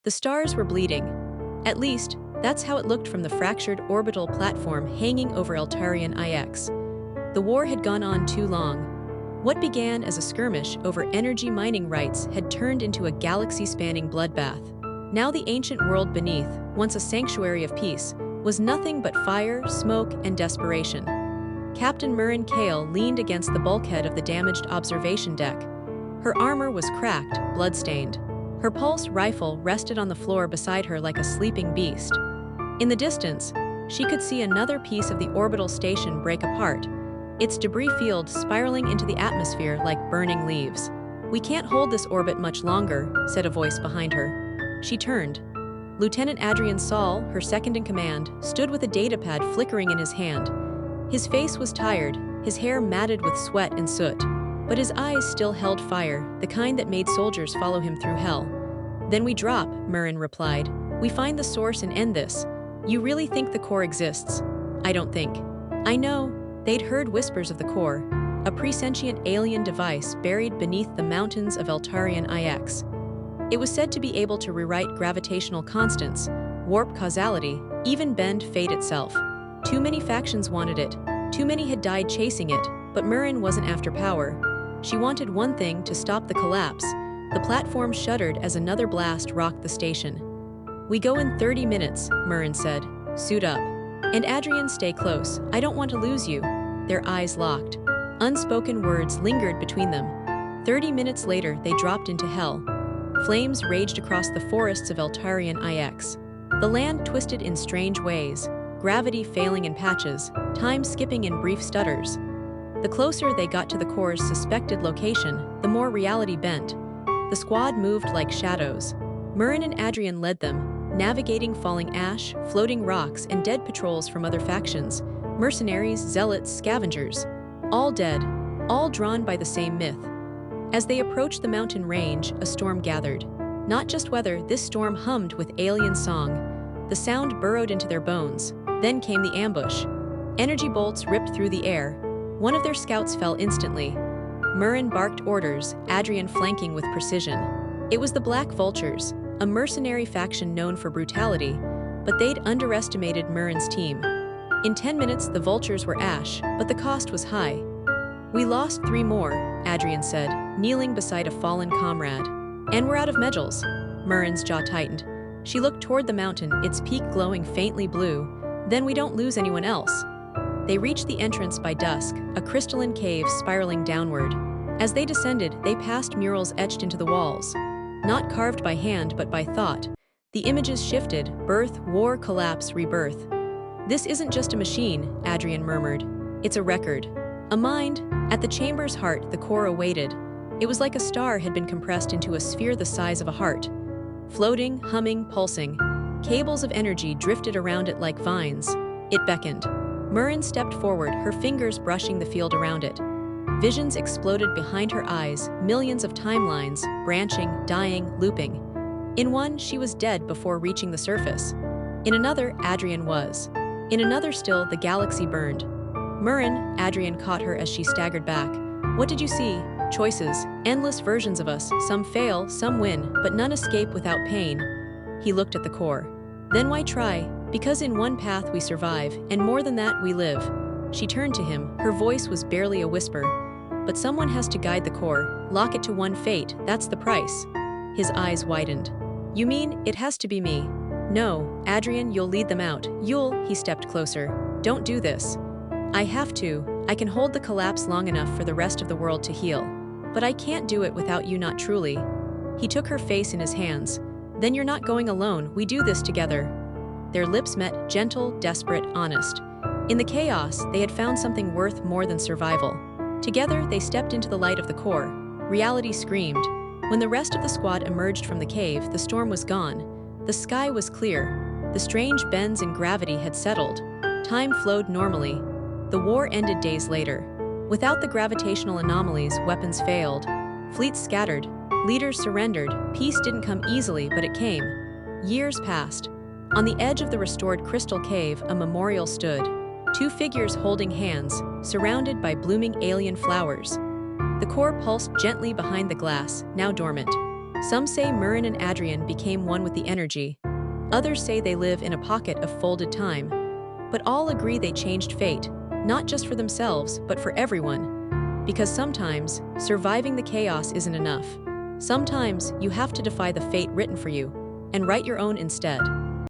The stars were bleeding. At least, that's how it looked from the fractured orbital platform hanging over Eltarian IX. The war had gone on too long. What began as a skirmish over energy mining rights had turned into a galaxy-spanning bloodbath. Now the ancient world beneath, once a sanctuary of peace, was nothing but fire, smoke, and desperation. Captain Murrin Kale leaned against the bulkhead of the damaged observation deck. Her armor was cracked, blood-stained. Her pulse rifle rested on the floor beside her like a sleeping beast. In the distance, she could see another piece of the orbital station break apart, its debris field spiraling into the atmosphere like burning leaves. "We can't hold this orbit much longer," said a voice behind her. She turned. Lieutenant Adrian Saul, her second-in-command, stood with a datapad flickering in his hand. His face was tired, his hair matted with sweat and soot. But his eyes still held fire, the kind that made soldiers follow him through hell. "Then we drop," Murrin replied. "We find the source and end this. You really think the core exists?" "I don't think." "I know." They'd heard whispers of the core, a presentient alien device buried beneath the mountains of Eltarian IX. It was said to be able to rewrite gravitational constants, warp causality, even bend fate itself. Too many factions wanted it. Too many had died chasing it, but Murrin wasn't after power. She wanted one thing: to stop the collapse. The platform shuddered as another blast rocked the station. "We go in 30 minutes, Murrin said. "Suit up. And Adrian, stay close. I don't want to lose you." Their eyes locked. Unspoken words lingered between them. 30 minutes later, they dropped into hell. Flames raged across the forests of Eltarian IX. The land twisted in strange ways, gravity failing in patches, time skipping in brief stutters. The closer they got to the core's suspected location, the more reality bent. The squad moved like shadows. Murrin and Adrian led them, navigating falling ash, floating rocks, and dead patrols from other factions, mercenaries, zealots, scavengers. All dead, all drawn by the same myth. As they approached the mountain range, a storm gathered. Not just weather, this storm hummed with alien song. The sound burrowed into their bones. Then came the ambush. Energy bolts ripped through the air. One of their scouts fell instantly. Murrin barked orders, Adrian flanking with precision. It was the Black Vultures, a mercenary faction known for brutality, but they'd underestimated Murrin's team. In 10 minutes, the Vultures were ash, but the cost was high. "We lost 3 more, Adrian said, kneeling beside a fallen comrade. "And we're out of medals." Murrin's jaw tightened. She looked toward the mountain, its peak glowing faintly blue. "Then we don't lose anyone else." They reached the entrance by dusk, a crystalline cave spiraling downward. As they descended, they passed murals etched into the walls. Not carved by hand, but by thought. The images shifted: birth, war, collapse, rebirth. "This isn't just a machine," Adrian murmured. "It's a record. A mind." At the chamber's heart, the core awaited. It was like a star had been compressed into a sphere the size of a heart. Floating, humming, pulsing. Cables of energy drifted around it like vines. It beckoned. Murrin stepped forward, her fingers brushing the field around it. Visions exploded behind her eyes, millions of timelines, branching, dying, looping. In one, she was dead before reaching the surface. In another, Adrian was. In another still, the galaxy burned. "Murrin," Adrian caught her as she staggered back. "What did you see?" "Choices. Endless versions of us. Some fail, some win, but none escape without pain." He looked at the core. "Then why try? Because in one path we survive, and more than that, we live." She turned to him, her voice was barely a whisper. "But someone has to guide the core, lock it to one fate, that's the price." His eyes widened. "You mean, it has to be me?" "No, Adrian, you'll lead them out. He stepped closer. "Don't do this." "I have to. I can hold the collapse long enough for the rest of the world to heal. But I can't do it without you, not truly." He took her face in his hands. "Then you're not going alone, we do this together." Their lips met, gentle, desperate, honest. In the chaos, they had found something worth more than survival. Together, they stepped into the light of the core. Reality screamed. When the rest of the squad emerged from the cave, the storm was gone. The sky was clear. The strange bends in gravity had settled. Time flowed normally. The war ended days later. Without the gravitational anomalies, weapons failed. Fleets scattered. Leaders surrendered. Peace didn't come easily, but it came. Years passed. On the edge of the restored crystal cave, a memorial stood. 2 figures holding hands, surrounded by blooming alien flowers. The core pulsed gently behind the glass, now dormant. Some say Murren and Adrian became one with the energy. Others say they live in a pocket of folded time. But all agree they changed fate, not just for themselves, but for everyone. Because sometimes, surviving the chaos isn't enough. Sometimes, you have to defy the fate written for you, and write your own instead.